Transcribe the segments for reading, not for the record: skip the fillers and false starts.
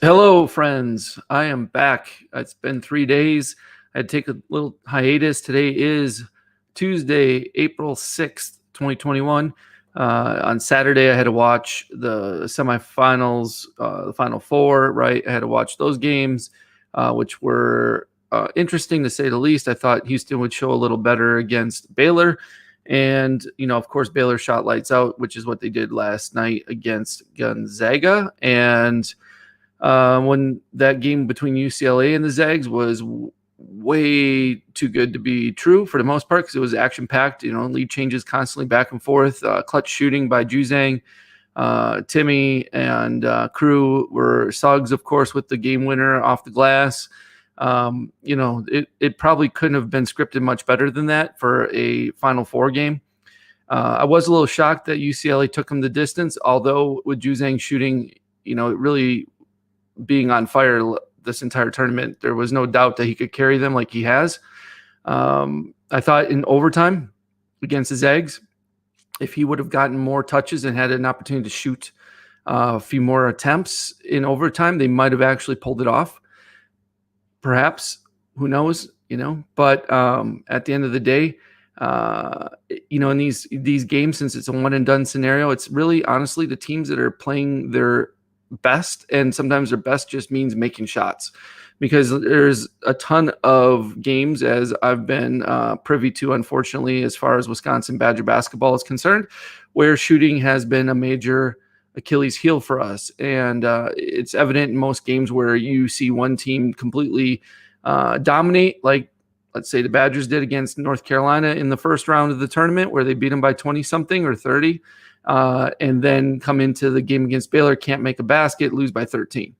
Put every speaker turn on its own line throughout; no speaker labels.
Hello, friends. I am back. It's been 3 days. I had to take a little hiatus. Today is Tuesday, April 6th, 2021. On Saturday, I had to watch the semifinals, the Final Four, right? I had to watch those games, which were interesting to say the least. I thought Houston would show a little better against Baylor. And, of course, Baylor shot lights out, which is what they did last night against Gonzaga. And when that game between UCLA and the Zags was way too good to be true for the most part because it was action packed. Lead changes constantly back and forth. Clutch shooting by Juzang, Timmy, and crew were Suggs, of course, with the game winner off the glass. It probably couldn't have been scripted much better than that for a Final Four game. I was a little shocked that UCLA took him the distance, although with Juzang shooting, it really being on fire this entire tournament, there was no doubt that he could carry them like he has. I thought in overtime against the Zags, if he would have gotten more touches and had an opportunity to shoot a few more attempts in overtime, they might have actually pulled it off. Perhaps, who knows, but at the end of the day, in these games, since it's a one and done scenario, it's really honestly the teams that are playing their best, and sometimes their best just means making shots, because there's a ton of games, as I've been privy to, unfortunately, as far as Wisconsin Badger basketball is concerned, where shooting has been a major Achilles heel for us. And it's evident in most games where you see one team completely dominate, like let's say the Badgers did against North Carolina in the first round of the tournament, where they beat them by 20 something or 30. And then come into the game against Baylor, can't make a basket, lose by 13,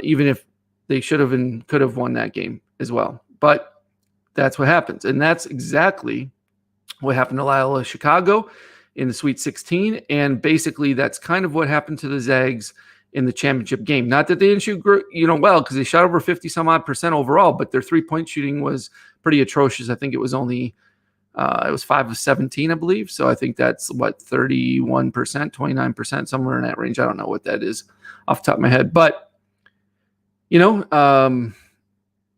even if they should have and could have won that game as well. But that's what happens. And that's exactly what happened to Loyola Chicago in the Sweet 16. And basically that's kind of what happened to the Zags in the championship game. Not that they didn't shoot, well, because they shot over 50 some odd percent overall, but their 3-point shooting was pretty atrocious. I think it was only it was 5 of 17, I believe. So I think that's 31%, 29%, somewhere in that range. I don't know what that is off the top of my head. But, and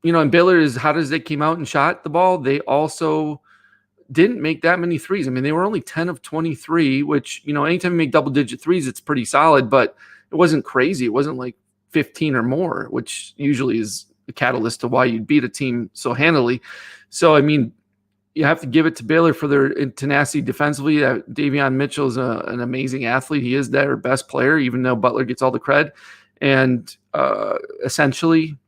Baylor, is hot as they came out and shot the ball, they also didn't make that many threes. I mean, they were only 10 of 23, which, anytime you make double-digit threes, it's pretty solid. But it wasn't crazy. It wasn't like 15 or more, which usually is a catalyst to why you'd beat a team so handily. So, I mean, you have to give it to Baylor for their tenacity defensively. Davion Mitchell is an amazing athlete. He is their best player, even though Butler gets all the cred. And essentially,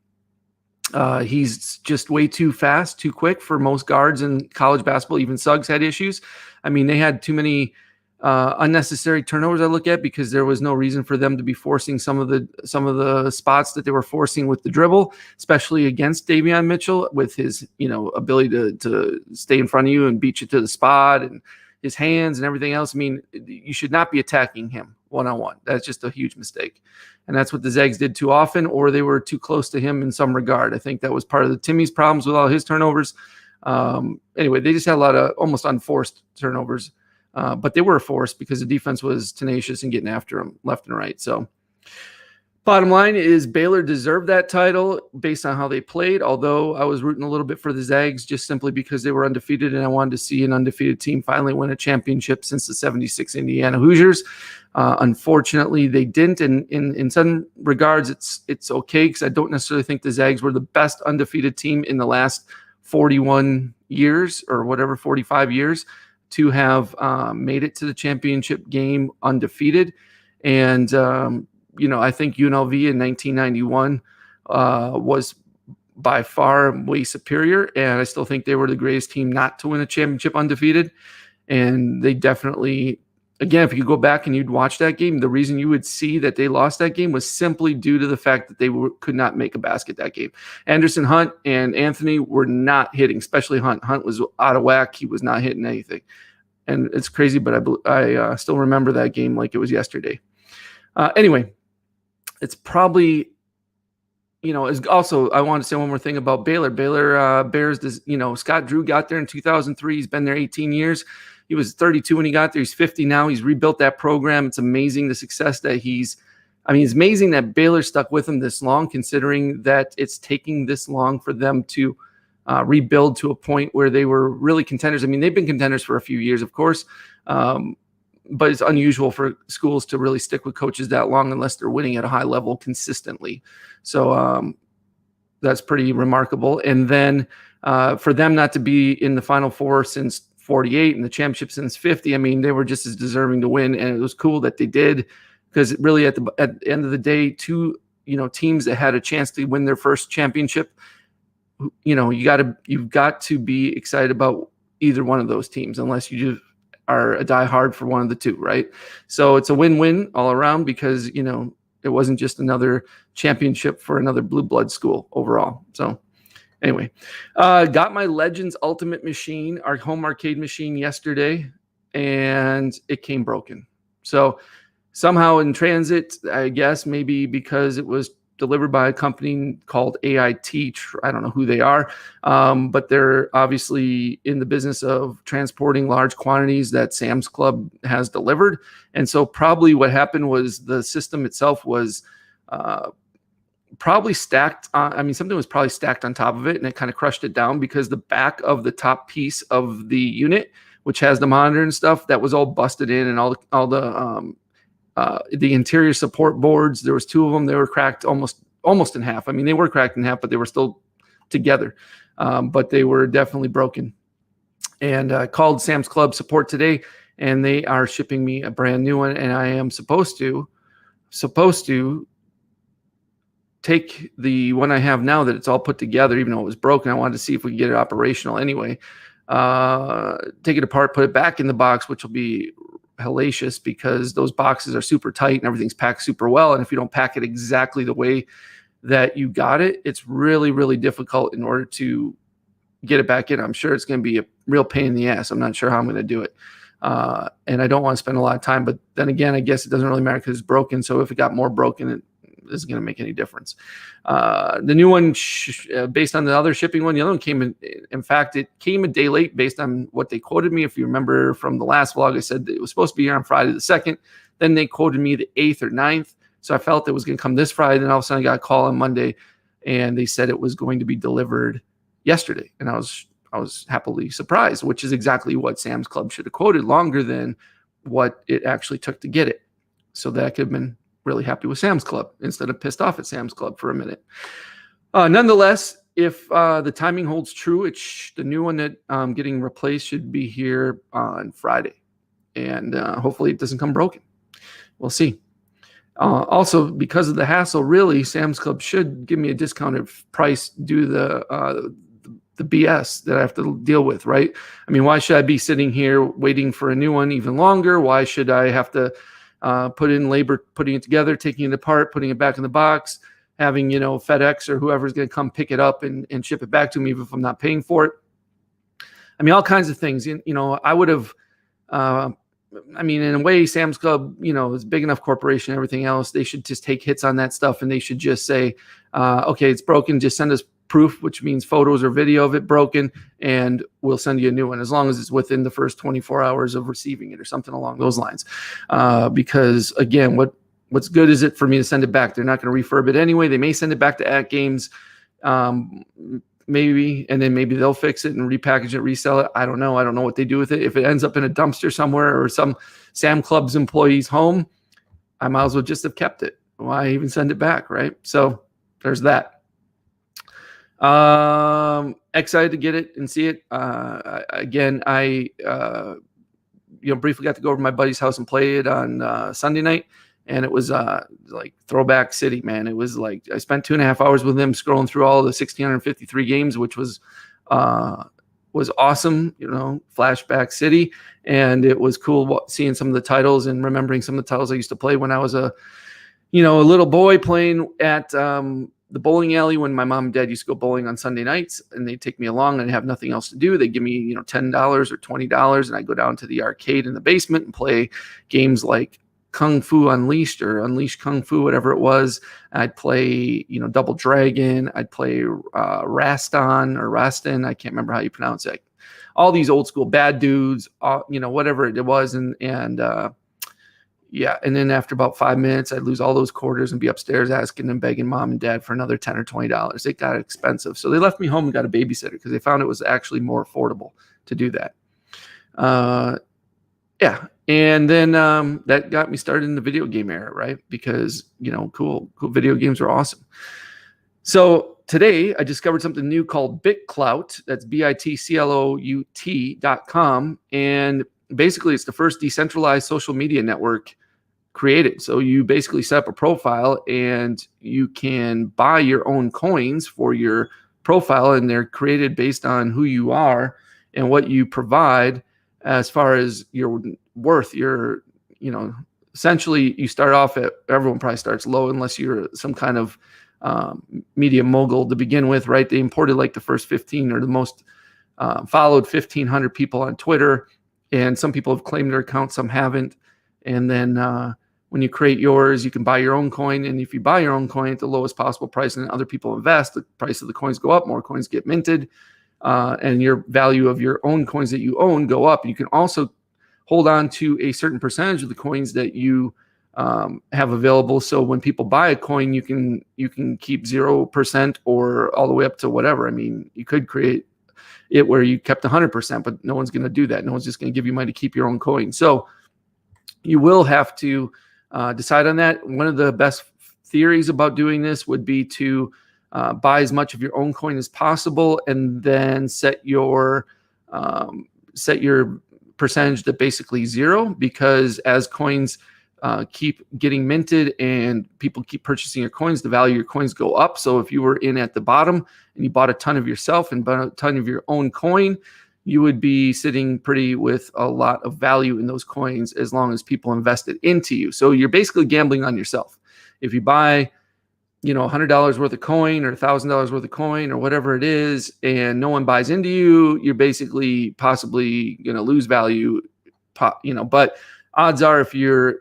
he's just way too fast, too quick for most guards in college basketball. Even Suggs had issues. I mean, they had too many unnecessary turnovers I look at, because there was no reason for them to be forcing some of the spots that they were forcing with the dribble, especially against Davion Mitchell with his ability to stay in front of you and beat you to the spot, and his hands and everything else. I mean, you should not be attacking him one-on-one. That's just a huge mistake. And that's what the Zags did too often, or they were too close to him in some regard. I think that was part of the Timmy's problems with all his turnovers. Anyway, they just had a lot of almost unforced turnovers. But they were forced because the defense was tenacious and getting after them left and right. So bottom line is Baylor deserved that title based on how they played, although I was rooting a little bit for the Zags just simply because they were undefeated, and I wanted to see an undefeated team finally win a championship since the 76 Indiana Hoosiers. Unfortunately, they didn't. And in some regards, it's okay, because I don't necessarily think the Zags were the best undefeated team in the last 41 years or whatever, 45 years. To have made it to the championship game undefeated. And, I think UNLV in 1991 was by far way superior. And I still think they were the greatest team not to win a championship undefeated. And they definitely, again, if you go back and you'd watch that game, the reason you would see that they lost that game was simply due to the fact that they could not make a basket that game. Anderson, Hunt, and Anthony were not hitting, especially Hunt. Hunt was out of whack. He was not hitting anything. And it's crazy, but I still remember that game like it was yesterday. Anyway, it's probably, also, I want to say one more thing about Baylor. Baylor bears this, Scott Drew got there in 2003. He's been there 18 years. He was 32 when he got there. He's 50 now. He's rebuilt that program. It's amazing the success that he's I mean, it's amazing that Baylor stuck with them this long, considering that it's taking this long for them to rebuild to a point where they were really contenders. I mean, they've been contenders for a few years, of course, but it's unusual for schools to really stick with coaches that long unless they're winning at a high level consistently. So that's pretty remarkable. And then for them not to be in the Final Four since 48 and the championship since 50, I mean, they were just as deserving to win, and it was cool that they did, because really at the end of the day, two teams that had a chance to win their first championship, you've got to be excited about either one of those teams, unless you just are a diehard for one of the two, right? So it's a win-win all around, because it wasn't just another championship for another blue blood school overall. So anyway, got my Legends Ultimate machine, our home arcade machine, yesterday, and it came broken. So somehow in transit, I guess maybe because it was delivered by a company called AIT. I don't know who they are, but they're obviously in the business of transporting large quantities that Sam's Club has delivered. And so probably what happened was the system itself was probably stacked on, something was probably stacked on top of it, and it kind of crushed it down, because the back of the top piece of the unit, which has the monitor and stuff, that was all busted in, and all the interior support boards, there was two of them, they were cracked almost in half. I mean, they were cracked in half, but they were still together, but they were definitely broken. And I called Sam's Club support today, and they are shipping me a brand new one, and I am supposed to take the one I have now that it's all put together, even though it was broken. I wanted to see if we could get it operational anyway. Take it apart, put it back in the box, which will be hellacious, because those boxes are super tight and everything's packed super well. And if you don't pack it exactly the way that you got it, it's really, really difficult in order to get it back in. I'm sure it's going to be a real pain in the ass. I'm not sure how I'm going to do it. And I don't want to spend a lot of time, but then again, I guess it doesn't really matter because it's broken. So if it got more broken, it isn't going to make any difference. The new one, based on the other shipping one, the other one came in fact, it came a day late based on what they quoted me. If you remember from the last vlog, I said that it was supposed to be here on Friday the 2nd. Then they quoted me the 8th or 9th. So I felt it was going to come this Friday. Then all of a sudden I got a call on Monday, and they said it was going to be delivered yesterday. And I was happily surprised, which is exactly what Sam's Club should have quoted, longer than what it actually took to get it. So that I could have been really happy with Sam's Club instead of pissed off at Sam's Club for a minute. Nonetheless, if the timing holds true, the new one that I'm getting replaced should be here on Friday. And hopefully it doesn't come broken. We'll see. Also, because of the hassle, really, Sam's Club should give me a discounted price due to the BS that I have to deal with, right? I mean, why should I be sitting here waiting for a new one even longer? Why should I have to put in labor putting it together, taking it apart, putting it back in the box, having FedEx or whoever's going to come pick it up and ship it back to me even if I'm not paying for it? I mean, all kinds of things. I would have. In a way, Sam's Club, is a big enough corporation. Everything else, they should just take hits on that stuff, and they should just say, "Okay, it's broken. Just send us proof," which means photos or video of it broken, and we'll send you a new one, as long as it's within the first 24 hours of receiving it or something along those lines. Because again, what's good is it for me to send it back? They're not going to refurb it anyway. They may send it back to At Games, maybe, and then maybe they'll fix it and repackage it, resell it. I don't know. I don't know what they do with it. If it ends up in a dumpster somewhere or some Sam Club's employee's home, I might as well just have kept it. Why even send it back, right? So there's that. Excited to get it and see it. Again, I briefly got to go over to my buddy's house and play it on Sunday night, and it was like throwback city, man. It was like I spent 2.5 hours with him scrolling through all the 1,653 games, which was awesome. Flashback city, and it was cool seeing some of the titles and remembering some of the titles I used to play when I was a little boy playing at the bowling alley when my mom and dad used to go bowling on Sunday nights, and they'd take me along and have nothing else to do. They'd give me, $10 or $20, and I'd go down to the arcade in the basement and play games like Kung Fu Unleashed or Unleashed Kung Fu, whatever it was. I'd play, Double Dragon. I'd play Rastan. I can't remember how you pronounce it. All these old school Bad Dudes, whatever it was. And Yeah. And then after about 5 minutes, I'd lose all those quarters and be upstairs asking and begging mom and dad for another $10 or $20. It got expensive. So they left me home and got a babysitter because they found it was actually more affordable to do that. Yeah. And then that got me started in the video game era, right? Because, cool video games are awesome. So today I discovered something new called BitClout. That's BitClout.com. And basically it's the first decentralized social media network created. So you basically set up a profile and you can buy your own coins for your profile, and they're created based on who you are and what you provide as far as your worth. Essentially you start off at, everyone probably starts low unless you're some kind of media mogul to begin with, right? They imported like the first 15 or the most followed 1,500 people on Twitter, and some people have claimed their account, some haven't. And then when you create yours, you can buy your own coin, and if you buy your own coin at the lowest possible price and other people invest, the price of the coins go up, more coins get minted, and your value of your own coins that you own go up. You can also hold on to a certain percentage of the coins that you have available. So when people buy a coin, you can keep 0% or all the way up to whatever. I mean, you could create it where you kept 100%, but no one's going to do that. No one's just going to give you money to keep your own coin. So you will have to decide on that. One of the best theories about doing this would be to buy as much of your own coin as possible, and then set your percentage to basically zero, because as coins keep getting minted and people keep purchasing your coins, the value of your coins go up. So if you were in at the bottom and you bought a ton of yourself and bought a ton of your own coin, you would be sitting pretty with a lot of value in those coins as long as people invested into you. So you're basically gambling on yourself. If you buy, $100 worth of coin or $1,000 worth of coin or whatever it is, and no one buys into you, you're basically possibly going to lose value, but odds are if you're,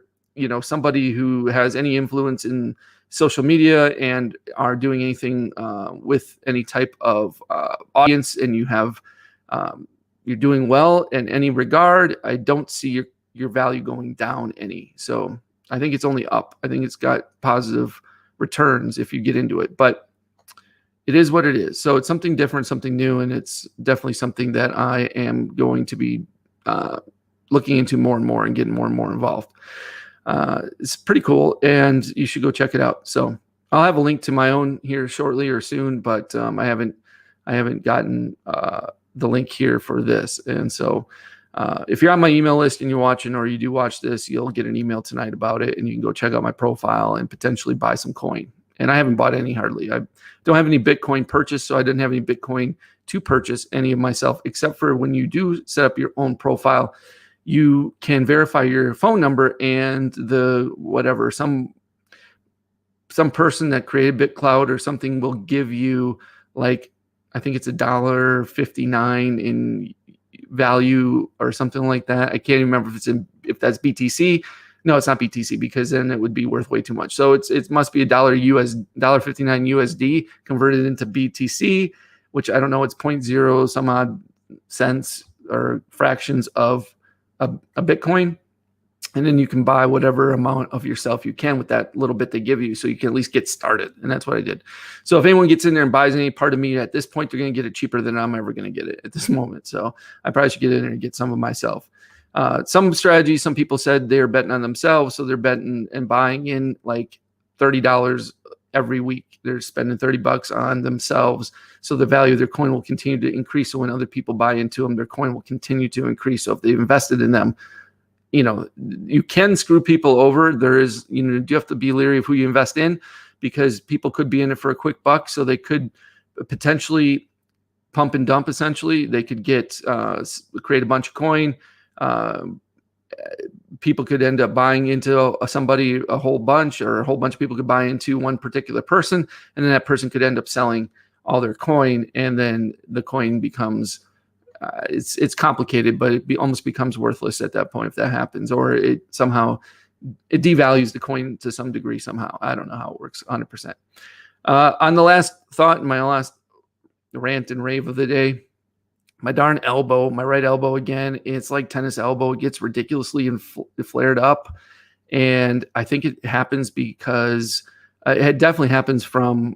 somebody who has any influence in social media and are doing anything with any type of audience, and you have, you're doing well in any regard, I don't see your value going down any. So I think it's only up. I think it's got positive returns if you get into it, but it is what it is. So it's something different, something new, and it's definitely something that I am going to be looking into more and more and getting more and more involved. It's pretty cool, and you should go check it out. So I'll have a link to my own here shortly or soon, but I haven't gotten the link here for this. And so if you're on my email list and you're watching, or you do watch this, you'll get an email tonight about it, and you can go check out my profile and potentially buy some coin. And I haven't bought any hardly. I don't have any Bitcoin purchased, so I didn't have any Bitcoin to purchase any of myself, except for when you do set up your own profile, you can verify your phone number, and some person that created BitClout or something will give you, like, I think it's $1.59 in value or something like that. I can't even remember if that's BTC. No, it's not BTC, because then it would be worth way too much. So it must be $1.59 USD converted into BTC, which I don't know. It's 0.0 some odd cents or fractions of a Bitcoin. And then you can buy whatever amount of yourself you can with that little bit they give you, so you can at least get started. And that's what I did. So if anyone gets in there and buys any part of me at this point, they're going to get it cheaper than I'm ever going to get it at this moment. So I probably should get in there and get some of myself. Some strategies, some people said they're betting on themselves. So they're betting and buying in like $30 every week. They're spending $30 on themselves. So the value of their coin will continue to increase. So when other people buy into them, their coin will continue to increase. So if they've invested in them, you can screw people over. There is, you have to be leery of who you invest in, because people could be in it for a quick buck. So they could potentially pump and dump. Essentially, they could create a bunch of coin. People could end up buying into somebody a whole bunch, or a whole bunch of people could buy into one particular person, and then that person could end up selling all their coin, and then the coin becomes it's complicated, but it almost becomes worthless at that point if that happens, or it devalues the coin to some degree somehow. I don't know how it works 100%. On the last thought, my last rant and rave of the day, my darn elbow, my right elbow again, it's like tennis elbow. It gets ridiculously flared up, And I think it happens because it definitely happens from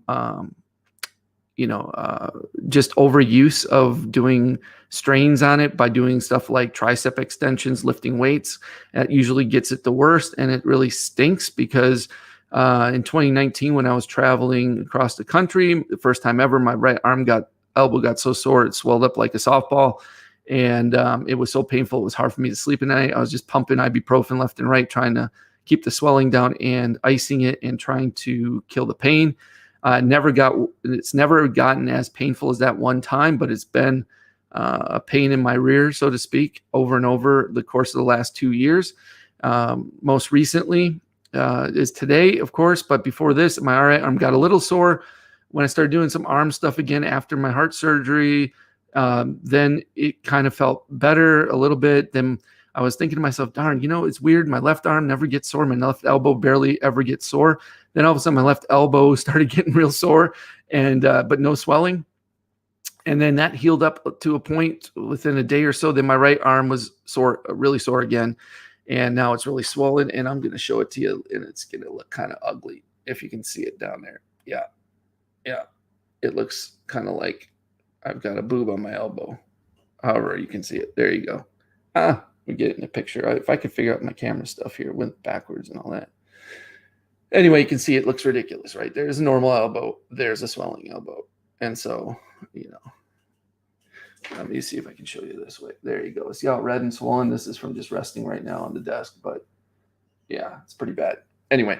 just overuse of doing strains on it by doing stuff like tricep extensions, lifting weights. That usually gets it the worst, and it really stinks because in 2019, when I was traveling across the country, the first time ever, my right elbow got so sore it swelled up like a softball, and it was so painful. It was hard for me to sleep at night. I was just pumping ibuprofen left and right, trying to keep the swelling down and icing it and trying to kill the pain. It's never gotten as painful as that one time, but it's been a pain in my rear, so to speak, over and over the course of the last 2 years. Most recently is today, of course, but before this, my right arm got a little sore when I started doing some arm stuff again after my heart surgery. Then it kind of felt better a little bit. Then I was thinking to myself, darn, it's weird. My left arm never gets sore. My left elbow barely ever gets sore. Then all of a sudden my left elbow started getting real sore and but no swelling. And then that healed up to a point within a day or so. Then my right arm was sore, really sore again. And now it's really swollen. And I'm going to show it to you. And it's going to look kind of ugly if you can see it down there. Yeah. Yeah. It looks kind of like I've got a boob on my elbow. However, you can see it. There you go. We get it in a picture. If I could figure out my camera stuff here, went backwards and all that. Anyway, you can see it looks ridiculous, right? There's a normal elbow. There's a swelling elbow. And so, let me see if I can show you this way. There you go. See how red and swollen? This is from just resting right now on the desk, but yeah, it's pretty bad. Anyway,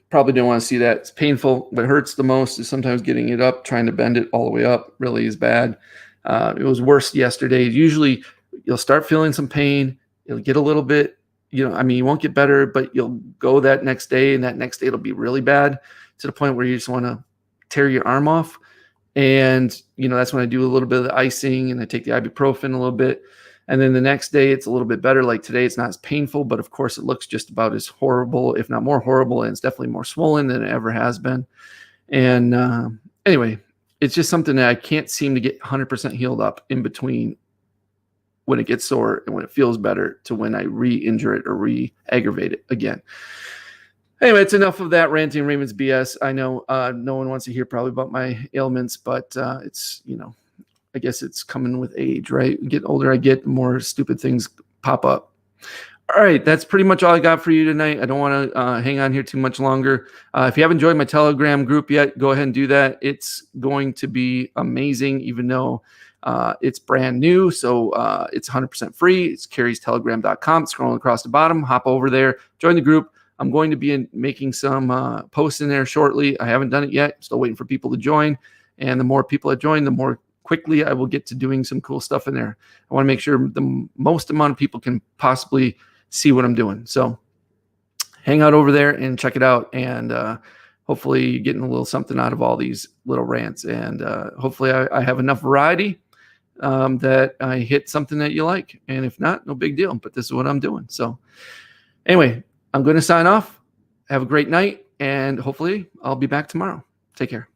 probably don't want to see that. It's painful. What hurts the most is sometimes getting it up, trying to bend it all the way up really is bad. It was worse yesterday. Usually you'll start feeling some pain. You'll get a little bit, you won't get better, but you'll go that next day, and that next day it'll be really bad to the point where you just want to tear your arm off. And, that's when I do a little bit of the icing and I take the ibuprofen a little bit. And then the next day it's a little bit better. Like today, it's not as painful, but of course it looks just about as horrible, if not more horrible. And it's definitely more swollen than it ever has been. And anyway, it's just something that I can't seem to get 100% healed up in between when it gets sore and when it feels better to when I re-injure it or re-aggravate it again. Anyway, it's enough of that ranting Raymond's BS. I know no one wants to hear probably about my ailments, but it's, I guess it's coming with age, right? The older I get, the more stupid things pop up. All right, that's pretty much all I got for you tonight. I don't want to hang on here too much longer. If you haven't joined my Telegram group yet, go ahead and do that. It's going to be amazing, even though it's brand new. So it's 100% free. It's kerrystelegram.com. Scrolling across the bottom, hop over there, join the group. I'm going to be making some posts in there shortly. I haven't done it yet. Still waiting for people to join. And the more people that join, the more quickly I will get to doing some cool stuff in there. I want to make sure the most amount of people can possibly see what I'm doing. So hang out over there and check it out. And hopefully you're getting a little something out of all these little rants. And hopefully I have enough variety that I hit something that you like. And if not, no big deal. But this is what I'm doing. So anyway, I'm going to sign off. Have a great night. And hopefully I'll be back tomorrow. Take care.